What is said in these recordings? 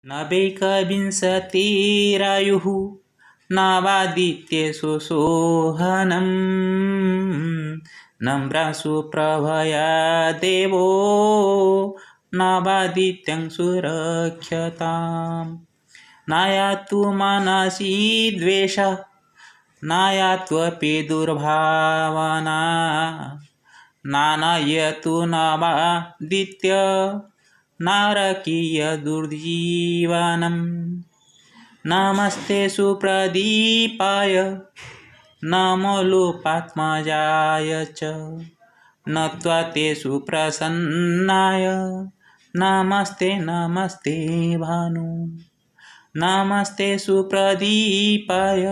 नवैकविंशतिरायुः नवादित्येषु सोहनम् नम्रासु प्रभया देवो नवादित्यं सुरक्षताम् नायातु मनसि द्वेषः नायात्वपि दुर्भावना नानयतु नवादित्य नारकीय दुर्जीवनम् नमस्ते सुप्रदीपाय नमो लोपात्मजाय च नत्वा ते सुप्रसन्नाय नमस्ते नमस्ते भानु नमस्ते सुप्रदीपाय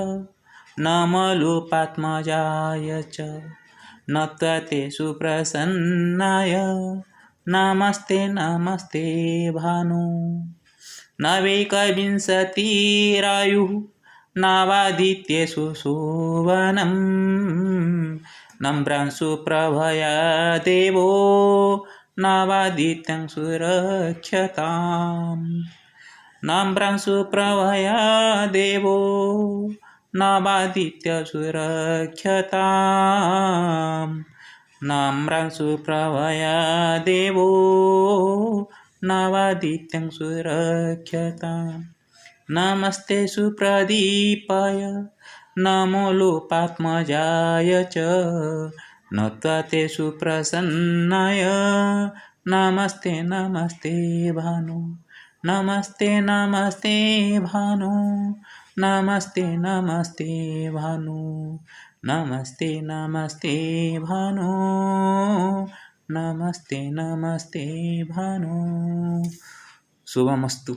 नमो लोपात्मजाय च नत्वा ते सुप्रसन्नाय नमस्ते नमस्ते भानु नवैकविंशतिरायुः नवादित्येषु शोभनम् नम्रांसु प्रभया देवो नवादित्यं सुरक्षताम् नम्रांसु प्रभया देवो नवादित्यं सुरक्षताम् नम्रांसु प्रभया देवो नवादित्यं सुरक्षताम् नमस्ते सुप्रदीपाय नमो लोपात्मजाय च नत्वा ते सुप्रसन्नाय नमस्ते नमस्ते भानु नमस्ते नमस्ते भानु नमस्ते नमस्ते भानु नमस्ते नमस्ते भानु नमस्ते नमस्ते भानु शुभमस्तु।